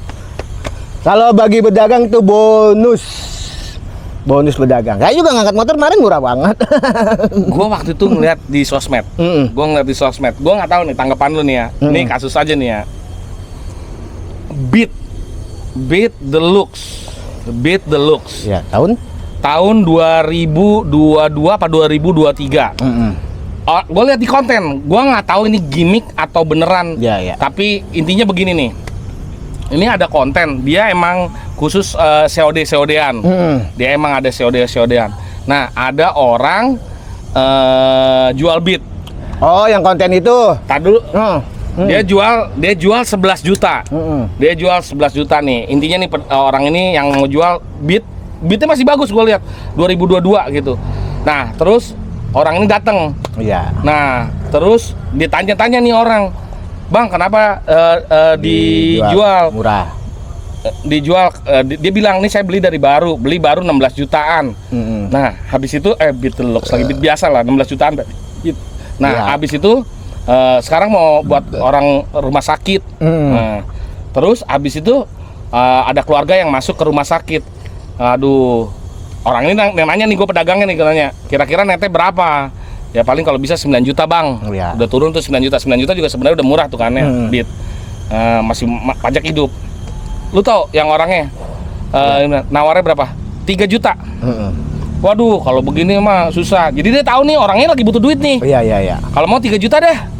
S2: Kalau bagi berdagang tuh bonus berdagang. Saya juga ngangkat motor kemarin murah banget.
S1: Gue waktu itu ngeliat di sosmed. Gue nggak tahu nih tanggapan lu nih ya. Ini kasus aja nih ya. Beat the looks.
S2: Ya, tahun
S1: 2022 apa 2023. Gue lihat di konten, gue nggak tahu ini gimmick atau beneran.
S2: Ya.
S1: Tapi intinya begini nih. Ini ada konten, dia emang khusus COD-an. Dia emang ada COD-an. Nah, ada orang jual beat.
S2: Oh, yang konten itu.
S1: Tadi dulu, Dia jual 11 juta. Dia jual 11 juta nih. Intinya nih orang ini yang mau jual beatnya masih bagus gue lihat 2022 gitu. Nah, terus orang ini datang.
S2: Iya.
S1: Nah, terus ditanya-tanya nih orang, "Bang, kenapa dijual
S2: murah?"
S1: Dia bilang, "Nih saya beli baru 16 jutaan." Nah, habis itu beat Deluxe lagi beat biasa lah 16 jutaan. Nah,
S2: Iya.
S1: habis itu sekarang mau buat orang rumah sakit. Nah, terus habis itu ada keluarga yang masuk ke rumah sakit. Aduh, orang ini nanya nih, gue pedagangnya nih, nanya, "Kira-kira netnya berapa?" Ya paling kalau bisa 9 juta bang.
S2: Iya.
S1: Udah turun tuh 9 juta. 9 juta juga sebenarnya udah murah tuh kan ya, beat. Masih pajak hidup. Lu tau yang orangnya nawarnya berapa? 3 juta. Waduh, kalau begini mah susah. Jadi dia tahu nih orangnya lagi butuh duit nih.
S2: Iya.
S1: Kalau mau 3 juta dah.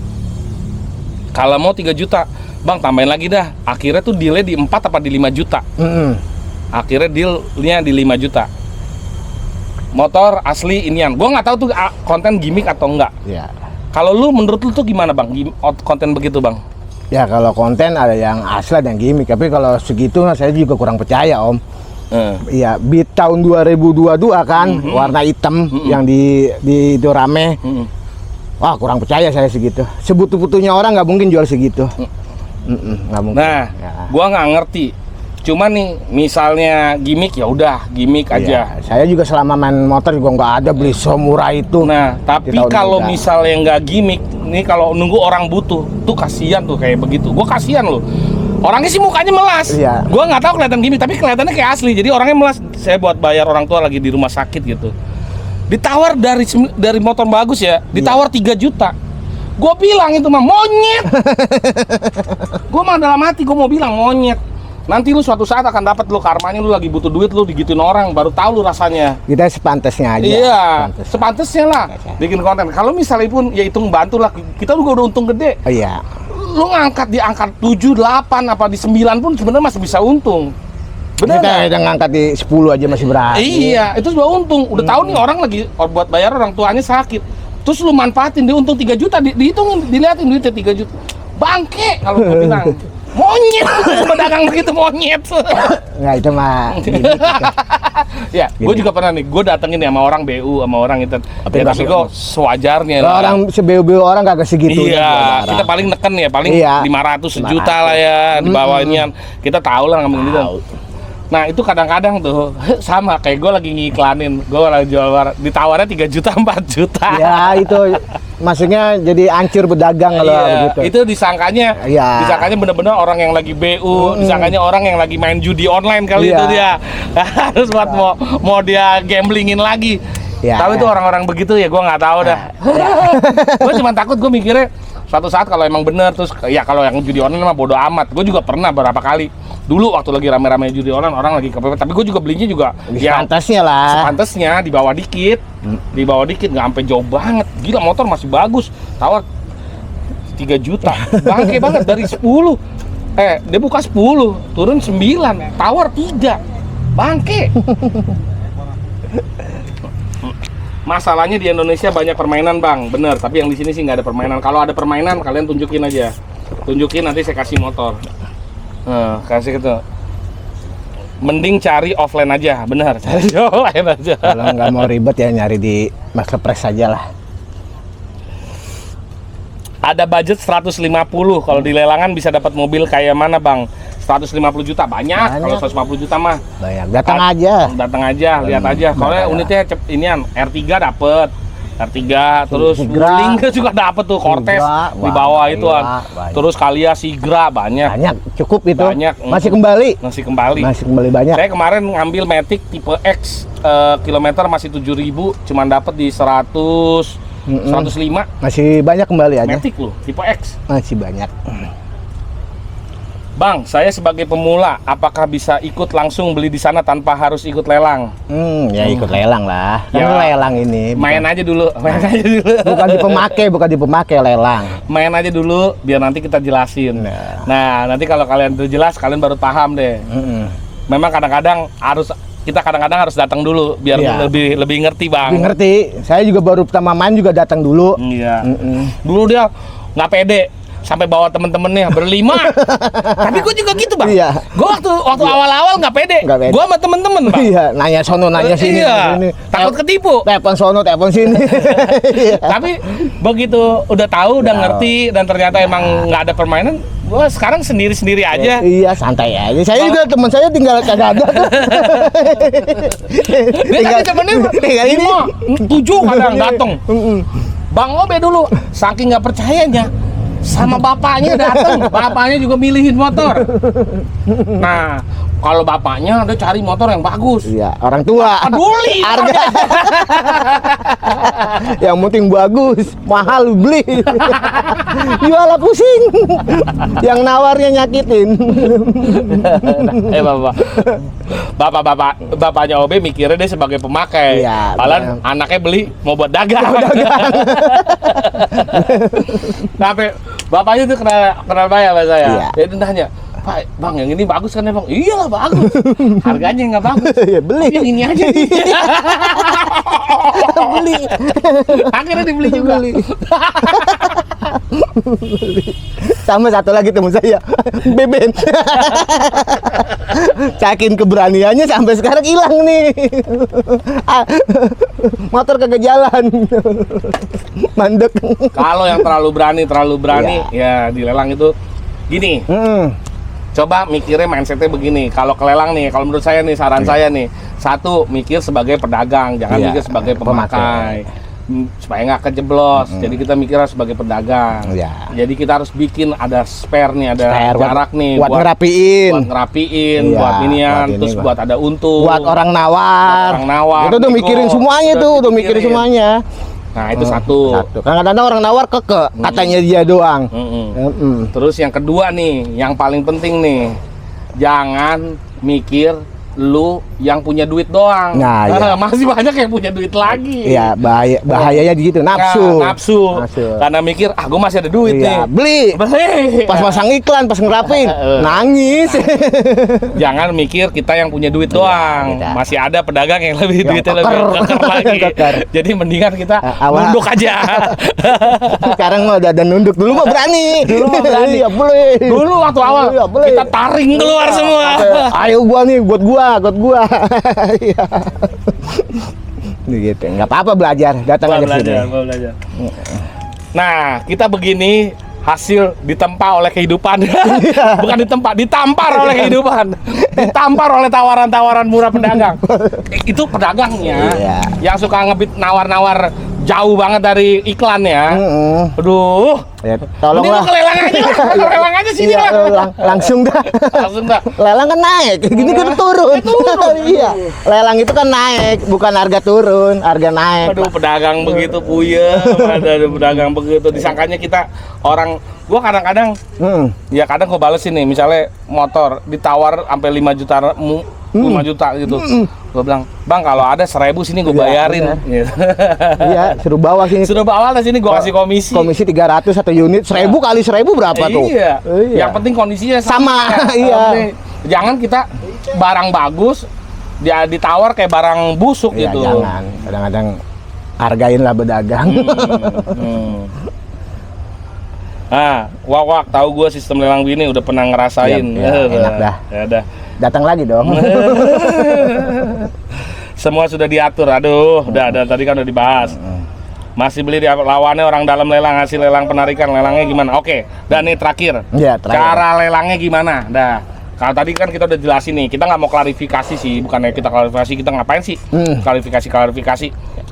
S1: Kalau mau 3 juta, bang tambahin lagi dah. Akhirnya tuh dealnya di 4 apa di 5 juta. Akhirnya dealnya di 5 juta. Motor asli inian. Gua nggak tahu tuh konten gimmick atau enggak.
S2: Iya.
S1: Kalau lu menurut lu tuh gimana bang? Konten begitu bang?
S2: Ya kalau konten ada yang asli dan gimmick, tapi kalau segitu saya juga kurang percaya om. Iya, beat tahun 2022 kan, warna hitam yang di itu rame. Wah, kurang percaya saya segitu. Sebutu-butunya orang nggak mungkin jual segitu. Nggak mungkin.
S1: Nah,
S2: ya.
S1: gua nggak ngerti. Cuman nih, misalnya gimmick ya udah gimmick aja.
S2: Iya, saya juga selama main motor juga nggak ada beli semurah itu.
S1: Nah, tapi
S2: Di tahun
S1: kalau
S2: muda.
S1: misalnya nggak gimmick, nih kalau nunggu orang butuh, tuh kasihan tuh kayak begitu. Gua kasihan loh. Orangnya sih mukanya melas.
S2: Iya.
S1: Gua nggak tahu kelihatan gimmick, tapi kelihatannya kayak asli. Jadi orangnya melas. Saya buat bayar orang tua lagi di rumah sakit gitu. Ditawar dari motor bagus ya, ditawar 3 juta. Gue bilang itu mah monyet. Gue mah dalam hati gue mau bilang monyet. Nanti lu suatu saat akan dapat lu karmanya, lu lagi butuh duit, lu digituin orang, baru tahu lu rasanya.
S2: Kita sepantasnya aja.
S1: Iya, sepantesnya lah bikin konten. Kalau misalnya pun ya hitung bantu lah, kita juga udah untung gede.
S2: Iya.
S1: Lu ngangkat di angka 7, 8 apa di 9 pun sebenarnya masih bisa untung. Bener
S2: Kita
S1: nggak?
S2: udah ngangkat di 10 aja masih berani.
S1: Iya, itu sudah untung. Udah tahu nih orang lagi buat bayar orang tuanya sakit. Terus lu manfaatin dia untung 3 juta, dihitungin, dilihatin duitnya 3 juta. Bangke kalau gue bilang. Monyet, pedagang begitu monyet.
S2: Nggak, itu mah gimmick.
S1: Ya, gue juga pernah nih, gue datengin ya sama orang BU, sama orang itu.
S2: Tapi
S1: Ya, tapi gue sewajarnya
S2: Kalau
S1: lah.
S2: orang sebeu-beu orang kagak segitu.
S1: Iya, kita paling neken ya, paling
S2: Iya.
S1: 500 sejuta lah ya di bawah inian. Kita tahu lah ngomong gitu. Nah itu kadang-kadang tuh sama kayak gue lagi ngiklanin, gue lagi jual barang, ditawarnya 3 juta 4 juta.
S2: Ya itu maksudnya jadi hancur berdagang kalau begitu.
S1: Itu disangkanya,
S2: Iya.
S1: disangkanya bener-bener orang yang lagi BU, disangkanya orang yang lagi main judi online kali
S2: Iya.
S1: itu dia. Harus buat mau dia gamblingin lagi.
S2: Iya,
S1: Tahu
S2: iya.
S1: itu orang-orang begitu ya, gue nggak tahu dah. Gue cuma takut, gue mikirnya suatu saat kalau emang bener terus ya kalau yang judi online mah bodo amat. Gue juga pernah beberapa kali. Dulu waktu lagi rame-rame judi online orang lagi kepepet, tapi gue juga belinya juga ya
S2: Pantasnya lah.
S1: sepantasnya di bawah dikit, nggak sampai jauh banget. Gila motor masih bagus, tawar 3 juta, bangke banget dari 10. Dia buka 10, turun 9, tawar 3, bangke. Masalahnya di Indonesia banyak permainan bang, bener. Tapi yang di sini sih nggak ada permainan. Kalau ada permainan kalian tunjukin aja, nanti saya kasih motor. Kasih gitu. Mending cari offline aja, benar. Cari offline aja.
S2: Kalau nggak mau ribet ya nyari di marketplace aja lah.
S1: Ada budget 150, kalau di lelangan bisa dapat mobil kayak mana bang? 150 juta banyak. Kalau 150 juta mah
S2: Banyak. Datang aja.
S1: datang aja, lihat aja. Kalau unitnya inian R3 dapet. R3 terus
S2: Sigra.
S1: Wuling juga dapet tuh, Cortez
S2: Sigra,
S1: di bawah itu
S2: banyak.
S1: terus Kalia, Sigra banyak.
S2: Banyak. Cukup itu.
S1: Banyak.
S2: Masih kembali.
S1: Masih kembali.
S2: Masih kembali banyak.
S1: Saya kemarin ngambil Matic tipe X, kilometer masih 7.000, cuman dapat di 100, 105.
S2: Masih banyak kembali aja.
S1: Matic loh, tipe X.
S2: Masih banyak.
S1: Bang, saya sebagai pemula, apakah bisa ikut langsung beli di sana tanpa harus ikut lelang?
S2: Ya ikut lelang lah. Kan
S1: Ya,
S2: lelang ini.
S1: Main aja dulu, main aja dulu.
S2: Bukan di pemakai lelang.
S1: Main aja dulu, biar nanti kita jelasin. Nah, nanti kalau kalian udah jelas, kalian baru paham deh. Memang kadang-kadang harus datang dulu, biar
S2: Iya.
S1: lebih ngerti bang.
S2: Lebih ngerti. Saya juga baru pertama main juga datang dulu.
S1: Iya. Dulu dia nggak pede. sampai bawa temen-temennya berlima. Tapi gue juga gitu bang.
S2: Iya.
S1: Gue waktu awal-awal nggak pede. Gue sama temen-temen bang.
S2: Iya, nanya sono, nanya sini.
S1: Iya.
S2: Sini.
S1: Takut ketipu.
S2: Telepon sono, telepon sini. Iya.
S1: Tapi begitu udah tahu, udah ngerti, dan ternyata emang nggak ada permainan, gue sekarang sendiri-sendiri aja.
S2: Iya, santai aja. Saya juga teman saya tinggal kagak ada.
S1: Dia tadi temennya
S2: tinggal ini
S1: 7 kadang dateng. Bang Obe dulu saking nggak percayanya sama bapaknya datang, bapaknya juga milihin motor. Nah, kalau bapaknya ada cari motor yang bagus.
S2: Iya, orang tua.
S1: Peduli
S2: Harga. Yang penting bagus, mahal beli. Jual pusing. Yang nawarnya nyakitin.
S1: Bapaknya Obe mikirnya dia sebagai pemakai.
S2: Iya,
S1: Padahal anaknya beli mau buat dagang. Tapi bapaknya tuh kenal bayar sama saya.
S2: Iya.
S1: Dia tuh nanya, Pak, bang yang ini bagus kan ya bang? Iyalah bagus. Harganya nggak bagus.
S2: Ya beli.
S1: Yang ini aja.
S2: Beli.
S1: Akhirnya dibeli juga.
S2: Sama satu lagi teman saya, Beben. Cakin keberaniannya sampai sekarang hilang nih. Motor kagak jalan. Mandek.
S1: Kalau yang terlalu berani ya di lelang itu gini. Coba mikirnya mindsetnya begini. Kalau ke lelang nih, kalau menurut saya nih, saran saya nih, satu, mikir sebagai pedagang, jangan mikir sebagai pemakai. Supaya nggak kejeblos. Jadi kita mikirnya sebagai pedagang. Jadi kita harus bikin ada spare nih, ada jarak nih
S2: buat ngerapiin,
S1: buat inian, terus buat ada untung,
S2: buat orang nawar. Itu tuh mikirin semuanya tuh, udah mikirin semuanya.
S1: Nah itu satu.
S2: Kadang-kadang orang nawar katanya dia doang.
S1: Terus yang kedua nih, yang paling penting nih, jangan mikir lu yang punya duit doang.
S2: Nah, iya.
S1: Masih banyak yang punya duit lagi.
S2: Iya, bahayanya gitu, nafsu.
S1: Karena mikir, gue masih ada duit nih.
S2: Beli. Pas masang iklan, pas ngerapin, nangis.
S1: Jangan mikir kita yang punya duit doang. Masih ada pedagang yang lebih duitnya lebih keker lagi. Jadi mendingan kita nunduk aja.
S2: Sekarang mah udah nunduk, dulu mah berani. Iya, beli.
S1: Dulu waktu awal kita taring keluar semua.
S2: Ayo gua nih, buat gua. Iya. Gitu, nggak apa-apa belajar, datang aja sini.
S1: Belajar. Nah, kita begini hasil ditempa oleh kehidupan. Bukan ditampar oleh kehidupan. Ditampar oleh tawaran-tawaran murah pedagang. Itu pedagangnya yang suka ngebit nawar-nawar jauh banget dari iklan ya. Aduh.
S2: Ya, tolonglah.
S1: Ini lelang aja. Lelang aja sini lah.
S2: Langsung dah. Lelang kan naik, gini kan turun. Iya. Lelang itu kan naik, bukan harga turun, harga naik.
S1: Aduh, pedagang begitu puyeng. Ada pedagang begitu. Disangkanya kita orang. Gua kadang-kadang ya kadang gua balesin nih, misalnya motor ditawar sampai 5 juta 5 juta gitu. Gua bilang, "Bang, kalau ada 1.000 sini gua bayarin."
S2: Iya, suruh bawa sini.
S1: Sudah bawa lah sini gua kasih komisi.
S2: Komisi 300 satu unit, 1.000 kali 1.000 berapa tuh?
S1: Iya. Yang penting kondisinya
S2: sama. Iya.
S1: Jangan kita barang bagus dia ditawar kayak barang busuk gitu.
S2: Jangan. Kadang-kadang hargainlah pedagang.
S1: Ah, wak tahu gue sistem lelang begini udah pernah ngerasain.
S2: Enak dah.
S1: Ya udah.
S2: Datang lagi dong.
S1: Semua sudah diatur. Aduh, udah tadi kan udah dibahas. Masih beli di lawannya orang dalam lelang, hasil lelang penarikan, lelangnya gimana? Oke. Dan nih terakhir.
S2: Iya, terakhir.
S1: Cara lelangnya gimana? Dah. Kalau tadi kan kita udah jelasin nih, kita nggak mau klarifikasi sih, bukannya kita klarifikasi, kita ngapain sih? Klarifikasi.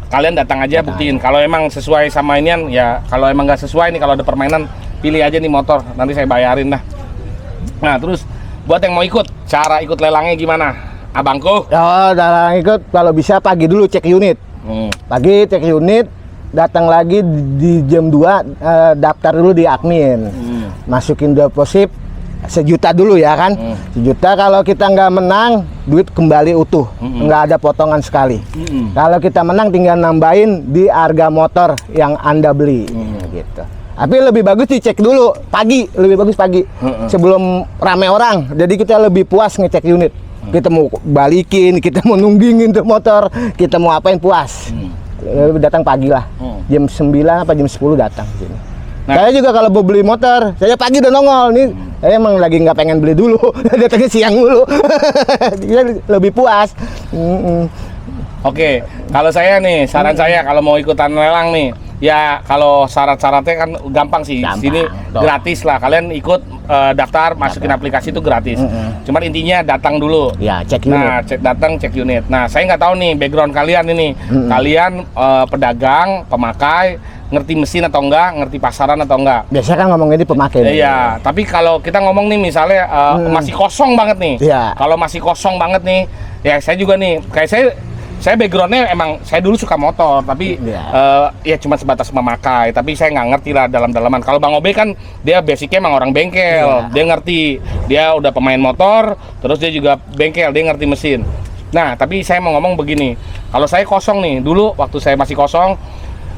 S1: Kalian datang aja buktiin. Kalau emang sesuai sama inian, ya kalau emang nggak sesuai nih, kalau ada permainan, pilih aja nih motor, nanti saya bayarin dah. Nah terus, buat yang mau ikut, cara ikut lelangnya gimana? Abangku?
S2: Oh, dalam ikut kalau bisa pagi dulu cek unit. Pagi cek unit, datang lagi di jam 2, daftar dulu di admin. Masukin deposit 1 juta dulu ya kan. 1 juta, kalau kita nggak menang, duit kembali utuh, nggak ada potongan sekali. Kalau kita menang tinggal nambahin di harga motor yang Anda beli. Gitu. Tapi lebih bagus dicek dulu pagi, lebih bagus pagi sebelum rame orang. Jadi kita lebih puas ngecek unit. Kita mau balikin, kita mau nunggingin tuh motor, kita mau apain puas. Lebih datang pagi lah. Jam 9 apa jam 10 datang sini.
S1: Nah.
S2: Saya juga kalau mau beli motor, saya pagi udah nongol nih. Saya emang lagi nggak pengen beli dulu, datangnya siang dulu. Dia lebih puas.
S1: Oke, kalau saya nih, saran saya kalau mau ikutan lelang nih, ya kalau syarat-syaratnya kan gampang sih.
S2: Gampang,
S1: Sini
S2: toh.
S1: gratis lah. Kalian ikut daftar, masukin aplikasi itu gratis. Cuman intinya datang dulu.
S2: Ya, cek unit.
S1: Nah, datang cek unit. Nah, saya nggak tahu nih background kalian ini. Kalian pedagang, pemakai, ngerti mesin atau enggak, ngerti pasaran atau enggak.
S2: Biasanya kan ngomongin di pemakai.
S1: Iya, tapi kalau kita ngomong nih misalnya masih kosong banget nih.
S2: Iya.
S1: Kalau masih kosong banget nih, ya saya juga nih, kayak saya backgroundnya emang saya dulu suka motor, tapi ya cuma sebatas memakai. Tapi saya nggak ngerti lah dalam-dalaman. Kalau Bang Obe kan dia basicnya emang orang bengkel, dia ngerti, dia udah pemain motor, terus dia juga bengkel, dia ngerti mesin. Nah, tapi saya mau ngomong begini, kalau saya kosong nih, dulu waktu saya masih kosong,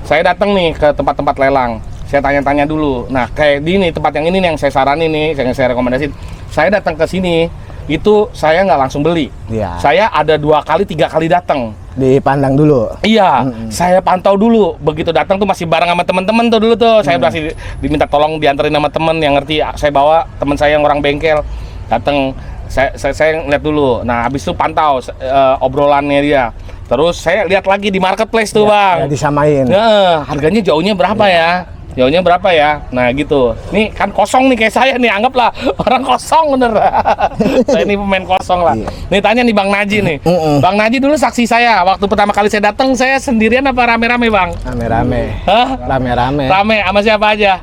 S1: saya datang nih ke tempat-tempat lelang, saya tanya-tanya dulu. Nah, kayak di ini tempat yang ini nih yang saya saranin nih, yang saya rekomendasiin. Saya datang ke sini, itu saya nggak langsung beli.
S2: Iya.
S1: Saya ada 2 kali 3 kali datang.
S2: Dipandang dulu.
S1: Iya, saya pantau dulu. Begitu datang tuh masih bareng sama teman-teman tuh dulu tuh. Saya masih diminta tolong dianterin sama temen yang ngerti. Saya bawa teman saya yang orang bengkel. Datang, saya ngeliat dulu. Nah, habis itu pantau obrolannya dia. Terus saya lihat lagi di marketplace tuh, Bang.
S2: Ya, disamain.
S1: Nah, harganya jauhnya berapa ya? Jauhnya berapa ya? Nah gitu. Nih kan kosong nih kayak saya nih, anggaplah orang kosong bener. Saya ini pemain kosong lah. Nih tanya nih Bang Naji nih. Bang Naji dulu saksi saya. Waktu pertama kali saya datang, saya sendirian apa rame-rame Bang?
S2: Rame-rame.
S1: Hah?
S2: Rame-rame.
S1: Rame sama siapa aja?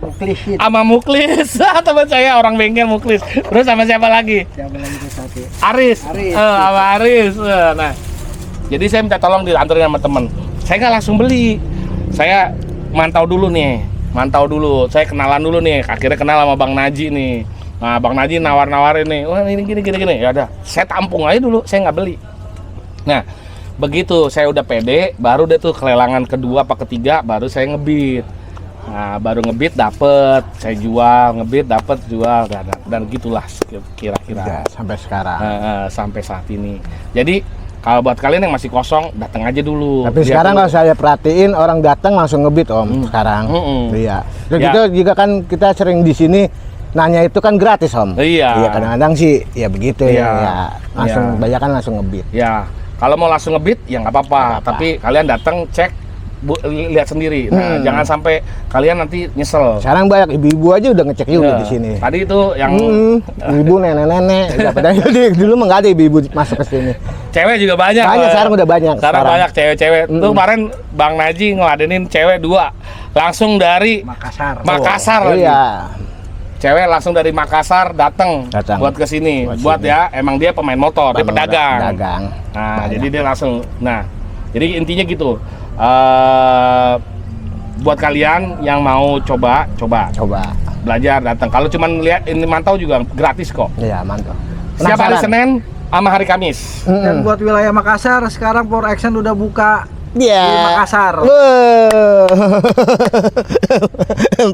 S1: Sama Muklis. Teman saya orang bengkel Muklis. Terus sama siapa lagi? Aris. Sama Aris. Nah, jadi saya minta tolong dianterin sama temen. Saya nggak langsung beli. Saya mantau dulu nih. Saya kenalan dulu nih, akhirnya kenal sama Bang Naji nih. Nah, Bang Naji nawar-nawarin nih, wah ini gini. Ya udah, saya tampung aja dulu, saya nggak beli. Nah, begitu saya udah pede, baru deh tuh kelelangan kedua apa ketiga, baru saya ngebid. Nah, baru ngebid dapet, saya jual, ngebid dapet, jual, dan gitulah kira-kira.
S2: Ya, sampai sekarang.
S1: Sampai saat ini. Jadi kalau buat kalian yang masih kosong, datang aja dulu.
S2: Tapi sekarang kalau saya perhatiin orang datang langsung ngebid Om sekarang. Iya. Terus
S1: Ya.
S2: gitu juga kan kita sering di sini nanya itu kan gratis Om.
S1: Iya.
S2: Iya kadang-kadang sih ya begitu
S1: Iya.
S2: ya. Langsung
S1: Iya.
S2: banyak kan langsung ngebid.
S1: Ya, kalau mau langsung ngebid ya nggak apa-apa. Tapi kalian datang cek, lihat sendiri. Nah, jangan sampai kalian nanti nyesel.
S2: Sekarang banyak ibu-ibu aja udah ngecek juga
S1: Ya,
S2: di sini.
S1: Tadi itu yang
S2: Ibu nenek-nenek. Padahal dulu mah nggak ada ibu-ibu masuk ke sini.
S1: cewek juga banyak.
S2: Banyak, sekarang udah banyak.
S1: Sekarang banyak cewek-cewek. Tuh kemarin Bang Naji ngeladenin cewek 2 langsung dari Makassar lagi.
S2: Iya.
S1: Cewek langsung dari Makassar datang buat ke sini. Buat ya, emang dia pemain motor, dia pedagang. Nah, jadi dia langsung. Nah, jadi intinya gitu. Buat kalian yang mau coba belajar datang. Kalau cuman lihat ini mantau juga gratis kok.
S2: Iya, mantap.
S1: Setiap hari Senin sama hari Kamis.
S4: Dan buat wilayah Makassar sekarang Power Action udah buka
S2: Iya.
S4: di Makassar.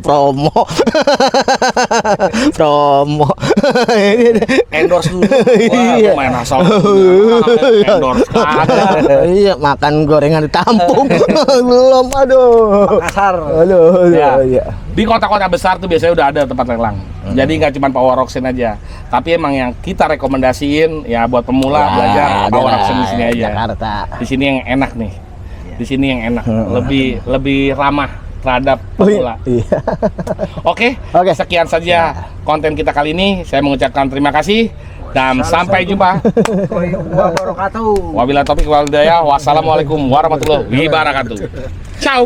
S2: Promo. Promo.
S1: Endorse dulu. Wah,
S2: Iya.
S1: main asal. Endorse kagak.
S2: Iya, makan gorengan ditampung. Belum, aduh.
S4: Makassar.
S2: Aduh,
S1: Ya.
S2: iya.
S1: Di kota-kota besar tuh biasanya udah ada tempat lelang. Jadi nggak cuma Power Auction aja. Tapi emang yang kita rekomendasiin ya buat pemula belajar Power Auction di sini aja.
S2: Jakarta.
S1: Di sini yang enak nih. Di sini yang enak. Lebih ramah terhadap pemula.
S2: Iya.
S1: Oke.
S2: Oke.
S1: Sekian saja konten kita kali ini. Saya mengucapkan terima kasih dan sampai jumpa.
S4: Wabarakatuh.
S1: Wabillahi taufiq wal hidayah. Wassalamualaikum warahmatullahi wabarakatuh. Ciao.